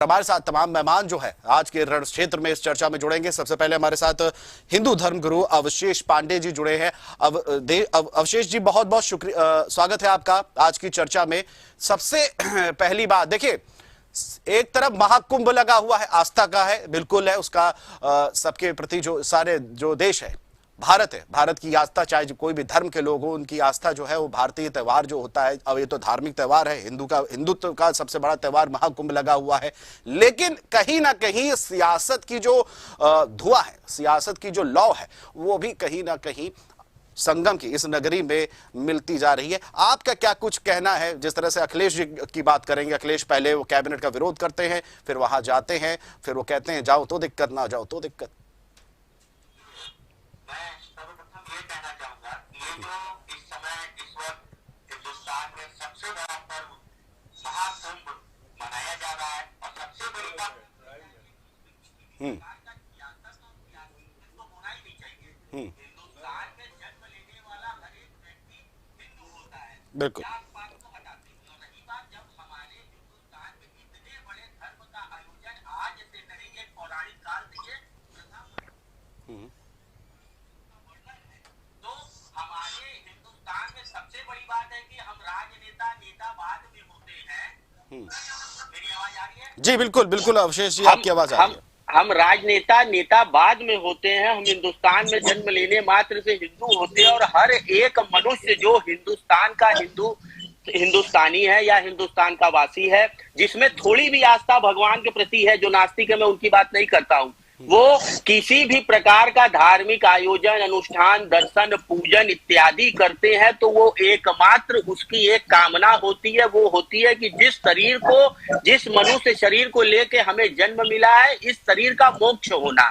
हमारे साथ तमाम मेहमान जो है आज के रण क्षेत्र में इस चर्चा में जुड़ेंगे। सबसे पहले हमारे साथ हिंदू धर्म गुरु अवशेष पांडे जी जुड़े हैं। अवशेष जी, बहुत बहुत शुक्रिया, स्वागत है आपका आज की चर्चा में। सबसे पहली बात देखिए, एक तरफ महाकुंभ लगा हुआ है, आस्था का है, बिल्कुल है उसका, सबके प्रति जो सारे जो देश है भारत है, भारत की आस्था, चाहे कोई भी धर्म के लोग हो, उनकी आस्था जो है वो भारतीय त्योहार जो होता है, अब ये तो धार्मिक त्योहार है, हिंदुत्व का सबसे बड़ा त्योहार महाकुंभ लगा हुआ है। लेकिन कहीं ना कहीं सियासत की जो धुआं है, सियासत की जो लौ है, वो भी कहीं ना कहीं संगम की इस नगरी में मिलती जा रही है। आपका क्या कुछ कहना है? जिस तरह से अखिलेश जी की बात करेंगे, अखिलेश पहले वो कैबिनेट का विरोध करते हैं, फिर वहां जाते हैं, फिर वो कहते हैं जाओ तो दिक्कत, ना जाओ तो दिक्कत। बिल्कुल सबसे बड़ी बात है कि हम राजनेता नेता बाद में होते हैं। मेरी आवाज आ रही है? जी बिल्कुल बिल्कुल अवशेष जी, आपकी आवाज आ रही है। हम राजनेता नेता बाद में होते हैं। हम हिंदुस्तान में जन्म लेने मात्र से हिंदू होते हैं और हर एक मनुष्य जो हिंदुस्तान का हिंदुस्तानी है या हिंदुस्तान का वासी है, जिसमें थोड़ी भी आस्था भगवान के प्रति है, जो नास्तिक है, मैं उनकी बात नहीं करता हूं, वो किसी भी प्रकार का धार्मिक आयोजन, अनुष्ठान, दर्शन, पूजन इत्यादि करते हैं तो वो एकमात्र उसकी एक कामना होती है, वो होती है कि जिस मनुष्य शरीर को लेके हमें जन्म मिला है, इस शरीर का मोक्ष होना।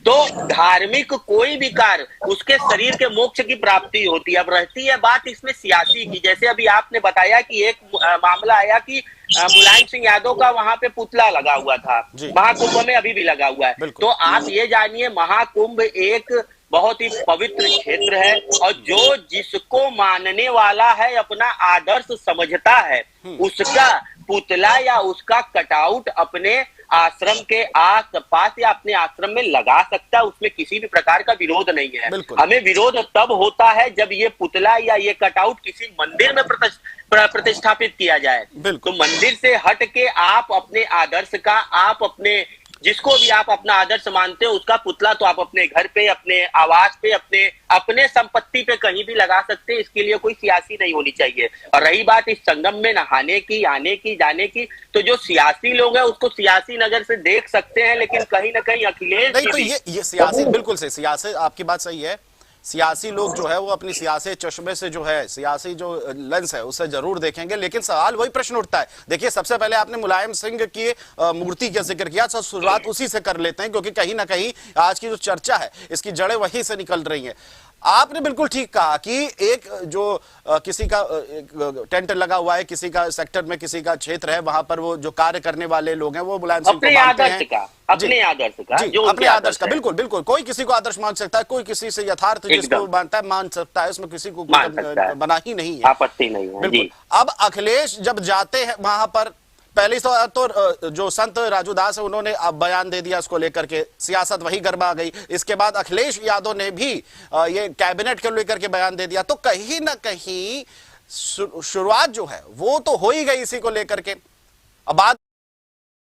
तो धार्मिक कोई भी कार्य उसके शरीर के मोक्ष की प्राप्ति होती है। अब रहती है बात इसमें सियासी की, जैसे अभी आपने बताया कि एक मामला आया कि मुलायम सिंह यादव का वहां पे पुतला लगा हुआ था, महाकुंभ में अभी भी लगा हुआ है। तो आप ये जानिए, महाकुंभ एक बहुत ही पवित्र क्षेत्र है और जो जिसको मानने वाला है, अपना आदर्श समझता है, उसका पुतला या उसका कटआउट अपने आश्रम के आस पास या अपने आश्रम में लगा सकता है, उसमें किसी भी प्रकार का विरोध नहीं है। हमें विरोध तब होता है जब ये पुतला या ये कटआउट किसी मंदिर में प्रतिष्ठापित किया जाए। तो मंदिर से हट के आप अपने आदर्श का, आप अपने जिसको भी आप अपना आदर्श मानते हो, उसका पुतला तो आप अपने घर पे, अपने आवास पे, अपने संपत्ति पे कहीं भी लगा सकते हैं। इसके लिए कोई सियासी नहीं होनी चाहिए। और रही बात इस संगम में नहाने की, आने की, जाने की, तो जो सियासी लोग हैं उसको सियासी नजर से देख सकते हैं, लेकिन कहीं ना कहीं अखिलेश नहीं, तो ये सियासी, बिल्कुल से सियासी, आपकी बात सही है। सियासी लोग जो है वो अपनी सियासी चश्मे से जो है, सियासी जो लेंस है उससे जरूर देखेंगे। लेकिन सवाल वही प्रश्न उठता है। देखिए, सबसे पहले आपने मुलायम सिंह की मूर्ति का जिक्र किया, तो शुरुआत उसी से कर लेते हैं, क्योंकि कहीं ना कहीं आज की जो चर्चा है इसकी जड़ें वहीं से निकल रही हैं। आपने बिल्कुल ठीक कहा कि एक जो किसी का टेंट लगा हुआ है, किसी का सेक्टर में, किसी का क्षेत्र है, वहां पर वो जो कार्य करने वाले लोग हैं वो मुलायम सिंह को मानते हैं, अपने आदर्श का। बिल्कुल बिल्कुल, कोई किसी को आदर्श मान सकता है, कोई किसी से यथार्थ जिसको मानता है मान सकता है, उसमें किसी को बना ही नहीं है, आपत्ति नहीं है। बिल्कुल। अब अखिलेश जब जाते हैं वहां पर, पहले तो जो संत राजू दास है उन्होंने अब बयान दे दिया उसको लेकर के, सियासत वही गरमा गई। इसके बाद अखिलेश यादव ने भी ये कैबिनेट को लेकर के बयान दे दिया। तो कहीं ना कहीं शुरुआत जो है वो तो हो ही गई इसी को लेकर के। अब बात